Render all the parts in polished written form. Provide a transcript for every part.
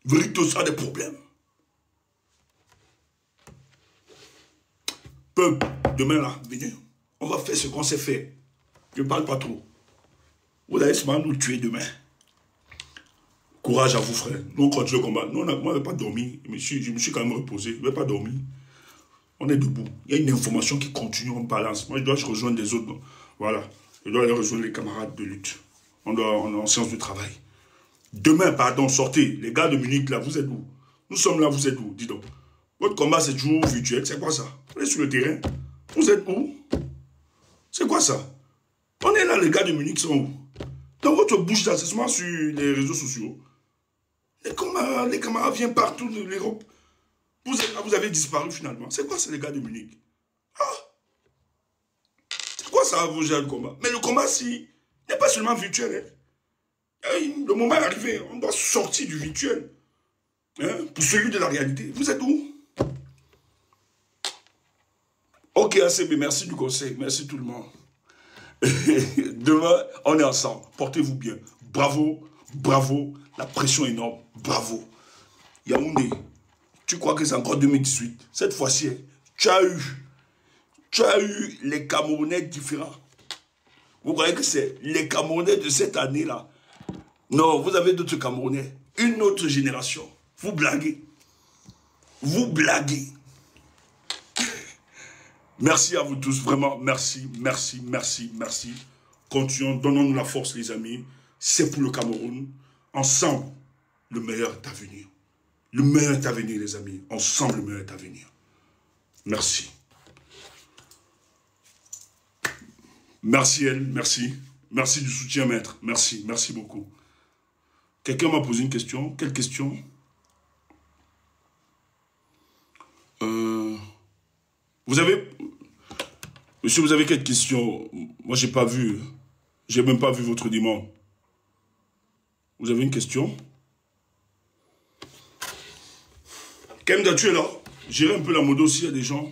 Vérité, ça a des problèmes. Peuple, demain là, venez. On va faire ce qu'on sait faire. Je ne parle pas trop. Vous allez seulement nous tuer demain. Courage à vous, frère. Nous, on continue le combat. Nous, moi, je n'ai pas dormi. Je me suis quand même reposé. Je n'ai pas dormi. On est debout. Il y a une information qui continue, on balance. Moi, je dois rejoindre des autres. Voilà. Je dois aller rejoindre les camarades de lutte. On est en séance de travail. Demain, pardon, sortez. Les gars de Munich, là, vous êtes où? Nous sommes là, vous êtes où? Dis donc. Votre combat, c'est toujours virtuel. C'est quoi ça? Vous êtes sur le terrain. Vous êtes où? C'est quoi ça? On est là, les gars de Munich sont où? Dans votre bouche, là, c'est seulement sur les réseaux sociaux. Les camarades viennent partout de l'Europe. Vous avez disparu finalement. C'est quoi ça, les gars de Munich? Ah! C'est quoi ça, vos gens de combat? Mais le combat, si, n'est pas seulement virtuel. Hein? Le moment est arrivé. On doit sortir du virtuel. Hein? Pour celui de la réalité. Vous êtes où? Ok, ACB, merci du conseil. Merci tout le monde. Demain, on est ensemble. Portez-vous bien. Bravo, bravo. La pression est énorme. Bravo. Yaoundé, tu crois que c'est encore 2018? Cette fois-ci, tu as eu les Camerounais différents. Vous croyez que c'est les Camerounais de cette année-là? Non, vous avez d'autres Camerounais. Une autre génération. Vous blaguez. Vous blaguez. Merci à vous tous, vraiment, merci, merci, merci, merci. Continuons, donnons-nous la force, les amis. C'est pour le Cameroun. Ensemble, le meilleur est à venir. Le meilleur est à venir, les amis. Ensemble, le meilleur est à venir. Merci. Merci, elle, merci. Merci du soutien, maître. Merci, merci beaucoup. Quelqu'un m'a posé une question. Quelle question? Vous avez... Monsieur, vous avez quelle question? Moi, j'ai pas vu. J'ai même pas vu votre demande. Vous avez une question? Kemda, tu es là? J'irai un peu la modo s'il y a des gens.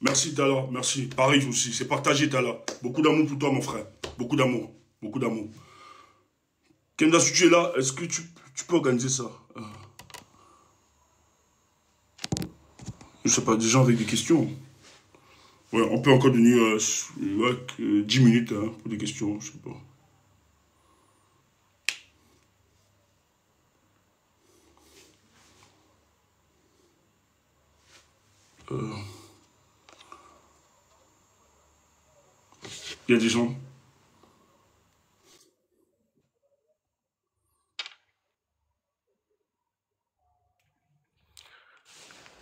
Merci, Tala. Merci. Pareil aussi. C'est partagé, Tala. Beaucoup d'amour pour toi, mon frère. Beaucoup d'amour. Beaucoup d'amour. Kemda, si tu es là, est-ce que tu peux organiser ça? Je sais pas, des gens avec des questions. Ouais, on peut encore donner 10 minutes hein, pour des questions, je sais pas. Il y a des gens.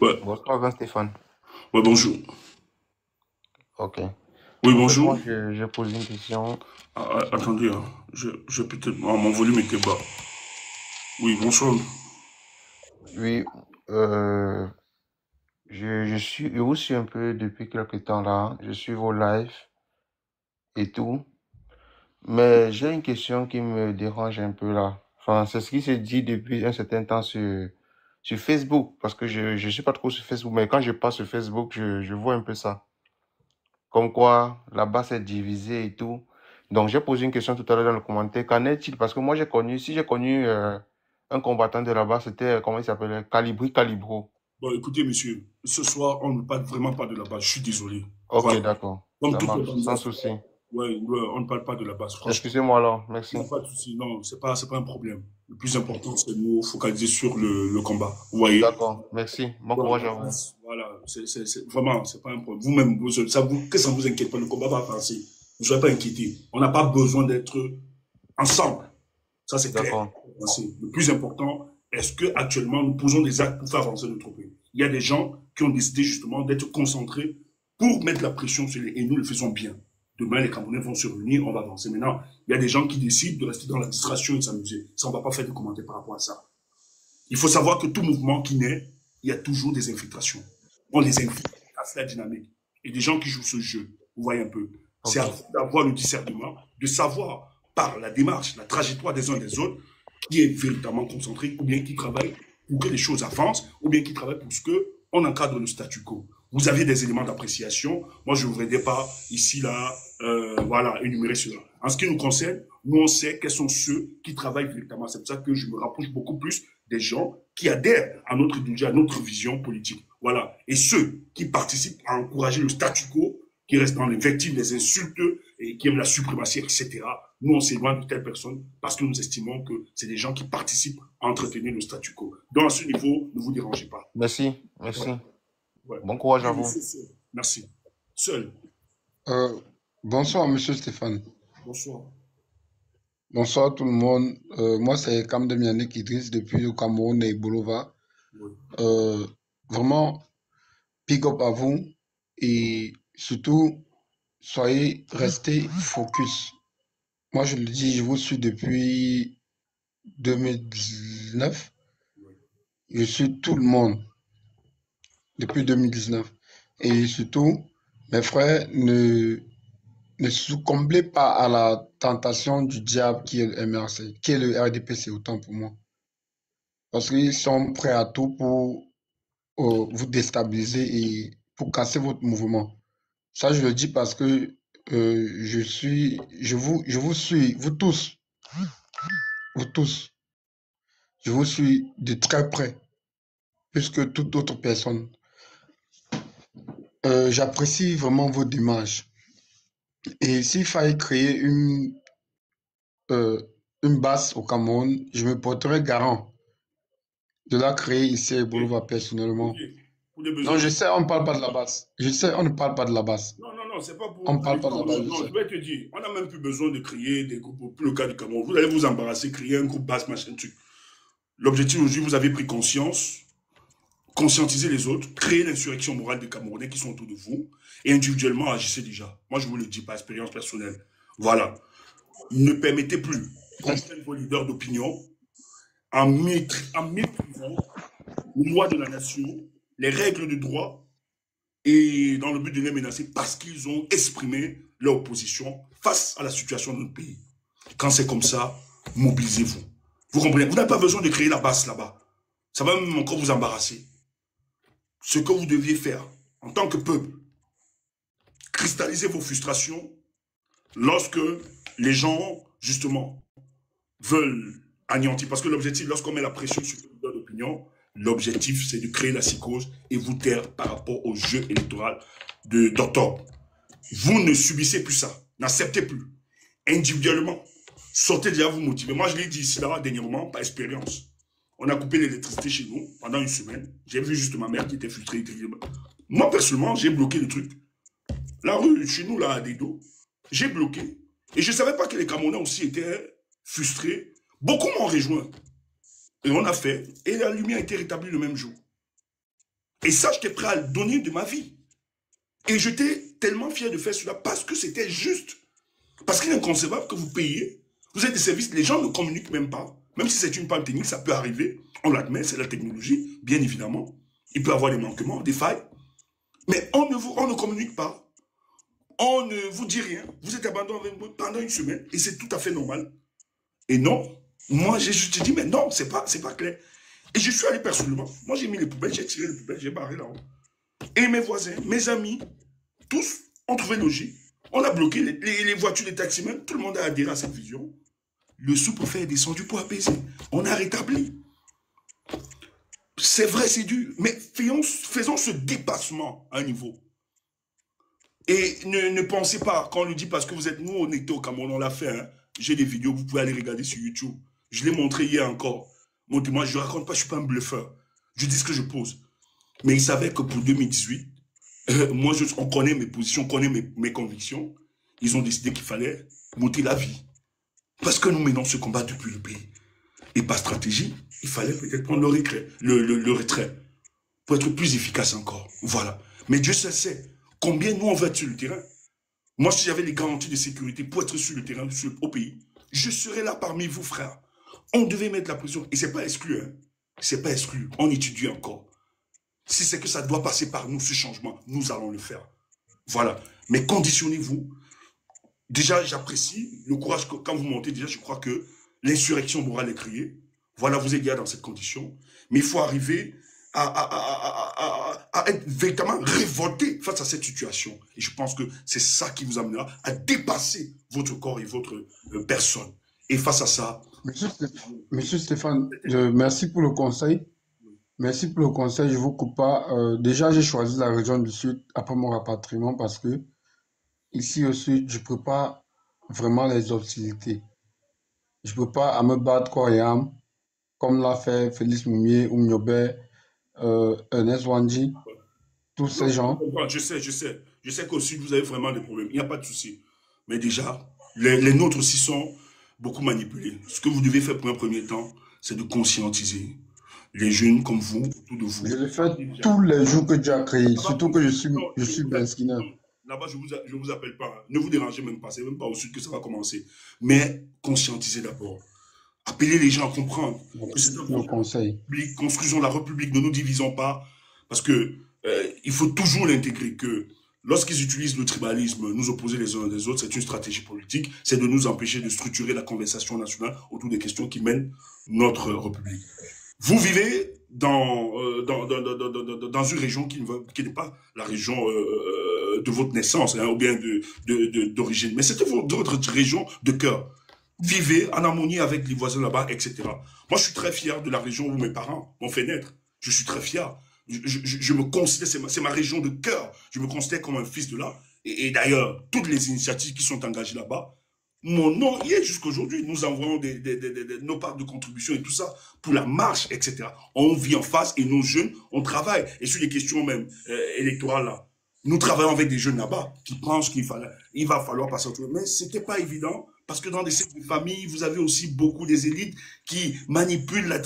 Ouais. Bonsoir, Vincent Stéphane. Ouais, bonjour. Ok. Oui, En fait, bonjour. moi, je pose une question. Attendez, hein. Je peut-être... Ah, mon volume était bas. Oui, bonsoir. Oui, je vous suis un peu depuis quelques temps là. Je suis vos lives et tout. Mais j'ai une question qui me dérange un peu là. Enfin, c'est ce qui se dit depuis un certain temps sur Facebook. Parce que je suis pas trop sur Facebook, mais quand je passe sur Facebook, je vois un peu ça. Comme quoi, là-bas, c'est divisé et tout. Donc, j'ai posé une question tout à l'heure dans le commentaire. Qu'en est-il? Parce que moi, j'ai connu un combattant de là-bas, c'était, comment il s'appelait? Calibri Calibro. Bon, écoutez, monsieur, ce soir, on ne parle vraiment pas de la base. Je suis désolé. Ok, Voilà. d'accord. Comme Ça toute marche, sans organisation, souci. ouais, on ne parle pas de la base, franchement. Excusez-moi alors, Il n'y merci. a pas de souci, non, c'est pas un problème. Le plus important, c'est de nous focaliser sur le combat. Vous voyez? D'accord, merci. Bon Voilà, courage à vous. voilà, vraiment, c'est pas un problème. Vous-même, que ça ne vous inquiète pas, le combat va avancer. Ne soyez pas inquiétés. On n'a pas besoin d'être ensemble. Ça, c'est clair. D'accord. Le plus important, est-ce que actuellement nous posons des actes pour faire avancer notre pays? Il y a des gens qui ont décidé justement d'être concentrés pour mettre la pression sur les... Et nous le faisons bien. Demain, les Camerounais vont se réunir, on va avancer. Maintenant, il y a des gens qui décident de rester dans la distraction et de s'amuser. Ça, on ne va pas faire de commentaires par rapport à ça. Il faut savoir que tout mouvement qui naît, il y a toujours des infiltrations. On les infiltre à la dynamique. Et des gens qui jouent ce jeu, vous voyez un peu. Ok. C'est à vous d'avoir le discernement, de savoir par la démarche, la trajectoire des uns et des autres, qui est véritablement concentré, ou bien qui travaille pour que les choses avancent, ou bien qui travaille pour ce qu'on encadre le statu quo. Vous avez des éléments d'appréciation. Moi, je ne voudrais pas, ici, là, voilà, énumérer cela. En ce qui nous concerne, Nous, on sait quels sont ceux qui travaillent véritablement. C'est pour ça que je me rapproche beaucoup plus des gens qui adhèrent à notre idéologie, à notre vision politique. Voilà. Et ceux qui participent à encourager le statu quo, qui restent dans l'invective, les insultes et qui aiment la suprématie, etc. Nous, on s'éloigne de telles personnes parce que nous estimons que c'est des gens qui participent à entretenir le statu quo. Donc, à ce niveau, ne vous dérangez pas. Merci, merci. Ouais, ouais. Bon courage à Oui, vous. monsieur Seul. Merci. Seul. Euh, Bonsoir, monsieur Stéphane. Bonsoir. Bonsoir tout le monde. Moi, c'est Kamdem Yannick Idriss depuis le Cameroun et Bolova. Oui. Vraiment, big up à vous et surtout, restés focus. Moi, je le dis, je vous suis depuis 2019. Oui. Je suis tout le monde depuis 2019. Et surtout, mes frères, ne succombez pas à la tentation du diable qui est le MRC, qui est le RDPC autant pour moi. Parce qu'ils sont prêts à tout pour vous déstabiliser et pour casser votre mouvement. Ça, je le dis parce que je vous suis, vous tous, je vous suis de très près, plus que toute autre personne. J'apprécie vraiment vos démarches. Et s'il fallait créer une base au Cameroun, je me porterai garant de la créer ici à Bolova personnellement. Non, je sais, on ne parle pas de la base. Je sais, on ne parle pas de la base. Non, c'est pas pour... On ne parle pas de la base. Non, je vais te dire, on n'a même plus besoin de créer des groupes, pour le cas du Cameroun. Vous allez vous embarrasser, créer un groupe base, machin, truc. L'objectif aujourd'hui, vous avez pris conscience, conscientiser les autres, créer l'insurrection morale des Camerounais qui sont autour de vous, et individuellement agissez déjà. Moi, je vous le dis par expérience personnelle. Voilà. Ne permettez plus qu'on prenne vos leaders d'opinion en méprisant les lois de la nation, les règles de droit, et dans le but de les menacer parce qu'ils ont exprimé leur opposition face à la situation de notre pays. Quand c'est comme ça, mobilisez-vous. Vous comprenez? Vous n'avez pas besoin de créer la base là-bas. Ça va même encore vous embarrasser. Ce que vous deviez faire en tant que peuple, cristalliser vos frustrations lorsque les gens, justement, veulent anéantir. Parce que l'objectif, lorsqu'on met la pression sur le leader d'opinion, l'objectif, c'est de créer la psychose et vous taire par rapport au jeu électoral d'octobre. Vous ne subissez plus ça. N'acceptez plus. Individuellement, sortez déjà vous motiver. Moi, je l'ai dit ici, là, dernièrement, par expérience. On a coupé l'électricité chez nous pendant une semaine. J'ai vu juste ma mère qui était frustrée. Moi, personnellement, j'ai bloqué le truc. La rue, chez nous, là, à Dedo, j'ai bloqué. Et je ne savais pas que les Camerounais aussi étaient frustrés. Beaucoup m'ont rejoint. Et on a fait. Et la lumière a été rétablie le même jour. Et ça, j'étais prêt à le donner de ma vie. Et j'étais tellement fier de faire cela parce que c'était juste. Parce qu'il est inconcevable que vous payiez. Vous êtes des services, les gens ne communiquent même pas. Même si c'est une panne technique, ça peut arriver. On l'admet, c'est la technologie, bien évidemment. Il peut y avoir des manquements, des failles. Mais on ne communique pas. On ne vous dit rien. Vous êtes abandonné pendant une semaine et c'est tout à fait normal. Et non, moi j'ai juste dit, mais non, c'est pas clair. Et je suis allé personnellement. Moi j'ai mis les poubelles, j'ai tiré les poubelles, j'ai barré là-haut. Et mes voisins, mes amis, tous ont trouvé logique. On a bloqué les voitures, les taximens, tout le monde a adhéré à cette vision. Le sous-préfet est descendu pour apaiser. On a rétabli. C'est vrai, c'est dur, mais faisons ce dépassement à un niveau. Et ne pensez pas, quand on le dit parce que vous êtes, nous, on était au Cameroun, on l'a fait, hein. J'ai des vidéos, vous pouvez aller regarder sur YouTube. Je l'ai montré hier encore. Moi, je ne raconte pas, je ne suis pas un bluffeur. Je dis ce que je pose. Mais ils savaient que pour 2018, moi, on connaît mes positions, on connaît mes convictions. Ils ont décidé qu'il fallait monter la vie. Parce que nous menons ce combat depuis le pays. Et par stratégie, il fallait peut-être prendre le retrait pour être plus efficace encore. Voilà. Mais Dieu sait combien nous on va être sur le terrain. Moi, si j'avais les garanties de sécurité pour être sur le terrain, au pays, je serais là parmi vous, frères. On devait mettre la pression. Et c'est pas exclu, hein. C'est pas exclu. On étudie encore. Si c'est que ça doit passer par nous, ce changement, nous allons le faire. Voilà. Mais conditionnez-vous. Déjà, j'apprécie le courage que, quand vous montez, déjà, je crois que l'insurrection morale est créée. Voilà, vous êtes déjà dans cette condition. Mais il faut arriver à être véritablement révolté face à cette situation. Et je pense que c'est ça qui vous amènera à dépasser votre corps et votre personne. Et face à ça, Monsieur, Monsieur Stéphane, merci pour le conseil. Merci pour le conseil, je vous coupe pas. Déjà, j'ai choisi la région du Sud après mon rapatriement parce que ici au Sud, je peux pas vraiment les hostilités. Je peux pas à me battre corps et âme comme l'a fait Félix Moumier, Oumniobé, Ernest Wandji, tous ces non, je gens. comprends, je sais, je sais. Je sais qu'au Sud, vous avez vraiment des problèmes. Il n'y a pas de souci. Mais déjà, les nôtres aussi sont beaucoup manipulés. Ce que vous devez faire pour un premier temps, c'est de conscientiser les jeunes comme vous, autour de Je vous. le fais Déjà. tous les jours que Dieu a créé, Là-bas, surtout que non, je suis Ben Skinner. non. Là-bas, je vous appelle pas. Ne vous dérangez même pas. C'est même pas au Sud que ça va commencer. Mais conscientisez d'abord. Appelez les gens à comprendre que Merci c'est un pour le projet de conseil. République. Construisons la République. Ne nous divisons pas. Parce que il faut toujours l'intégrer que lorsqu'ils utilisent le tribalisme, nous opposer les uns des autres, c'est une stratégie politique. C'est de nous empêcher de structurer la conversation nationale autour des questions qui mènent notre République. Vous vivez dans une région qui n'est pas la région de votre naissance hein, ou bien d'origine, mais c'est votre région de cœur. Vivez en harmonie avec les voisins là-bas, etc. Moi, je suis très fier de la région où mes parents m'ont fait naître. Je suis très fier. Je me considère, c'est ma région de cœur. Je me considère comme un fils de là. Et d'ailleurs, toutes les initiatives qui sont engagées là-bas, mon nom y est jusqu'aujourd'hui. Nous envoyons nos parts de contribution et tout ça pour la marche, etc. On vit en face et nos jeunes, on travaille. Et sur les questions même électorales là, nous travaillons avec des jeunes là-bas qui pensent il va falloir passer au truc. Mais c'était pas évident parce que dans des familles, vous avez aussi beaucoup des élites qui manipulent la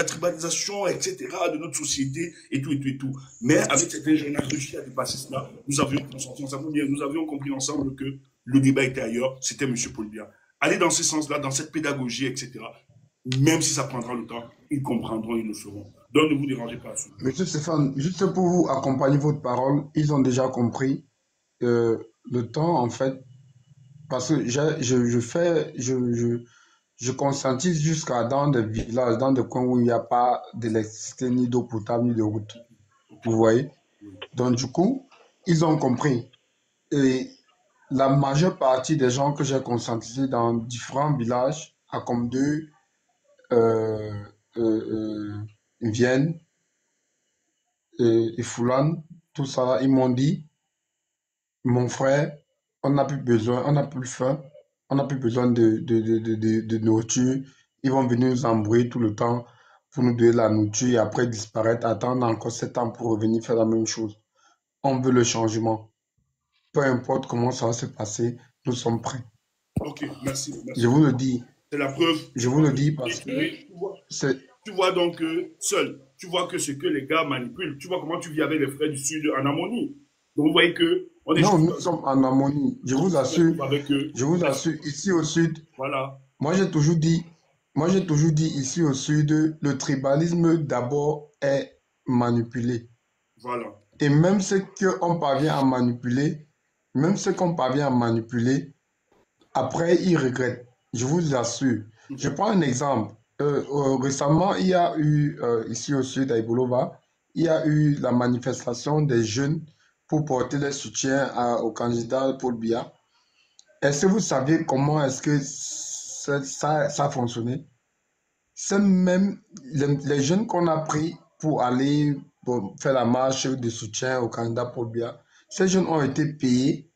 tribalisation, etc. de notre société et tout, et tout, et tout. Mais avec cette ingénierie à dépasser cela, nous avions consenti ensemble, nous avions compris ensemble que le débat était ailleurs, c'était M. Paul Biya. Allez dans ce sens-là, dans cette pédagogie, etc. Même si ça prendra le temps, ils comprendront, ils le feront. Donc ne vous dérangez pas. Monsieur Stéphane, juste pour vous accompagner votre parole, ils ont déjà compris le temps, en fait, parce que je conscientise jusqu'à dans des villages, dans des coins où il n'y a pas d'électricité, ni d'eau potable, ni de route. Ok. Vous voyez? Oui. Donc, du coup, ils ont compris. Et la majeure partie des gens que j'ai conscientisés dans différents villages, à comme deux, euh, Vienne et Foulane, tout ça, ils m'ont dit, mon frère, on n'a plus besoin, on n'a plus faim, on n'a plus besoin de nourriture. Ils vont venir nous embrouiller tout le temps pour nous donner la nourriture et après disparaître, attendre encore 7 ans pour revenir faire la même chose. On veut le changement. Peu importe comment ça va se passer, nous sommes prêts. Ok, merci, Je merci. vous le dis, C'est la preuve. je vous le dis parce que c'est... Tu vois donc seul, tu vois que ce que les gars manipulent, tu vois comment tu vis avec les frères du Sud en harmonie. Donc vous voyez que on est Non, juste nous sommes en harmonie. avec eux. Je vous assure, ici au sud, Voilà, moi j'ai toujours dit, moi j'ai toujours dit ici au sud, le tribalisme d'abord est manipulé. voilà. Et même ce qu'on parvient à manipuler, même ce qu'on parvient à manipuler, après ils regrettent. Je vous assure. Je prends un exemple. Récemment, il y a eu, ici au sud, à Ibolova, il y a eu la manifestation des jeunes pour porter le soutien au candidat Paul Biya. Est-ce que vous savez comment est-ce que ça a fonctionné? C'est même les jeunes qu'on a pris pour aller pour faire la marche de soutien au candidat Paul Biya. Ces jeunes ont été payés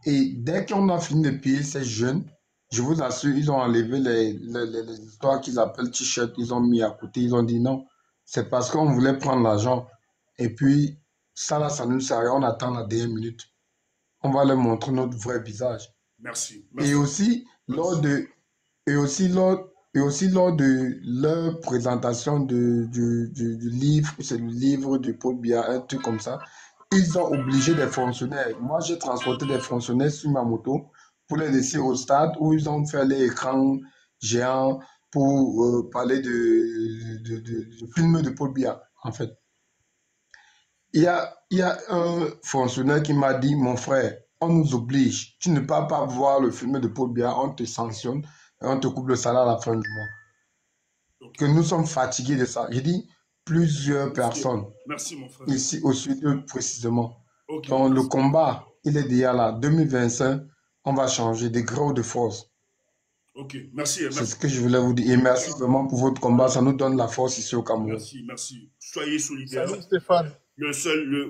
et dès qu'on a fini de payer ces jeunes, je vous assure, ils ont enlevé les histoires qu'ils appellent t-shirt, ils ont mis à côté, ils ont dit non, c'est parce qu'on voulait prendre l'argent. Et puis, ça là, ça ne nous sert à rien, on attend la dernière minute. On va leur montrer notre vrai visage. Merci, Et merci, aussi, lors merci. de, et aussi lors de leur présentation du livre, c'est le livre de Paul Biya, un truc comme ça, ils ont obligé des fonctionnaires. Moi, j'ai transporté des fonctionnaires sur ma moto pour les laisser au stade où ils ont fait les écrans géants pour parler du film de Paul Biya, en fait. Il y a un fonctionnaire qui m'a dit, mon frère, on nous oblige. Tu ne peux pas voir le film de Paul Biya, on te sanctionne et on te coupe le salaire à la fin du mois. Ok, Que nous sommes fatigués de ça. J'ai dit, plusieurs personnes, Merci, mon frère. ici au sud précisément. Ok, Donc le merci. combat, il est déjà là. 2025, on va changer de gré ou de force. Ok, merci. C'est Merci. ce que je voulais vous dire. Et merci vraiment pour votre combat. Ça nous donne la force ici au Cameroun. Merci, merci. Soyez solidaires. Salut Stéphane.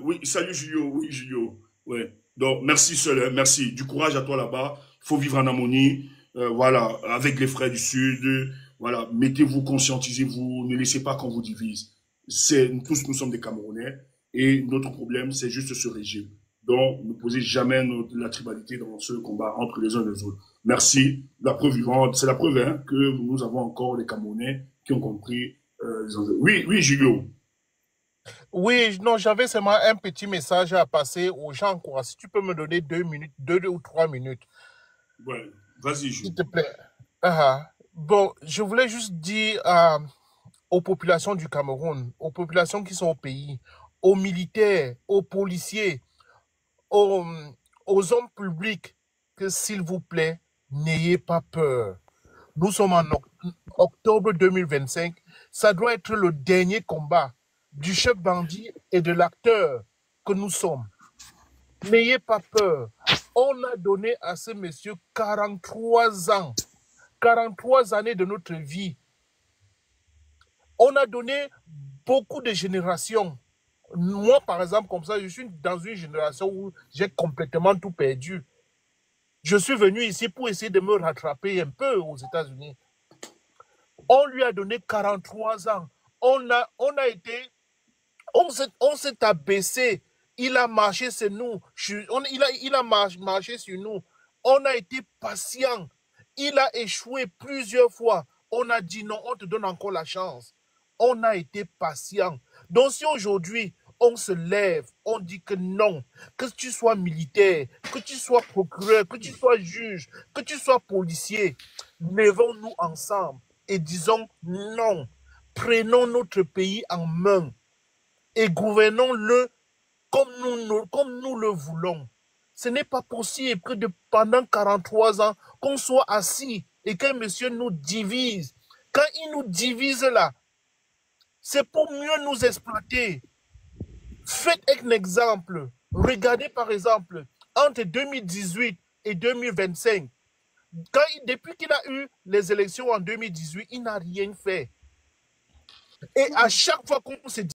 Oui, salut Julio, oui Julio. Ouais. Donc merci seul, hein, merci. Du courage à toi là-bas. Il faut vivre en harmonie. Voilà, avec les frères du Sud. Voilà, mettez-vous, conscientisez-vous. Ne laissez pas qu'on vous divise. Tous nous sommes des Camerounais et notre problème c'est juste ce régime. Donc ne posez jamais la tribalité dans ce combat entre les uns et les autres. Merci. La preuve vivante, c'est la preuve hein, que nous avons encore les Camerounais qui ont compris. Oui, oui Julio. Oui, non, j'avais seulement un petit message à passer aux gens, quoi. Si tu peux me donner 2 minutes, 2 ou 3 minutes, Ouais, vas-y s'il Julio. te plaît. Bon, je voulais juste dire aux populations du Cameroun, aux populations qui sont au pays, aux militaires, aux policiers, aux, aux hommes publics, que s'il vous plaît, n'ayez pas peur. Nous sommes en octobre 2025. Ça doit être le dernier combat du chef bandit et de l'acteur que nous sommes. N'ayez pas peur. On a donné à ce monsieur 43 ans, 43 années de notre vie. On a donné beaucoup de générations. Moi, par exemple, comme ça, je suis dans une génération où j'ai complètement tout perdu. Je suis venu ici pour essayer de me rattraper un peu aux États-Unis. On lui a donné 43 ans. On s'est abaissé. Il a marché sur nous. Il a marché sur nous. On a été patient. Il a échoué plusieurs fois. On a dit non, on te donne encore la chance. On a été patient. Donc si aujourd'hui, on se lève, on dit que non, que tu sois militaire, que tu sois procureur, que tu sois juge, que tu sois policier, levons-nous ensemble et disons non. Prenons notre pays en main et gouvernons-le comme nous le voulons. Ce n'est pas possible que pendant 43 ans, qu'on soit assis et qu'un monsieur nous divise. Quand il nous divise là, c'est pour mieux nous exploiter. Faites un exemple. Regardez par exemple, entre 2018 et 2025, depuis qu'il a eu les élections en 2018, il n'a rien fait. Et à chaque fois qu'on se dit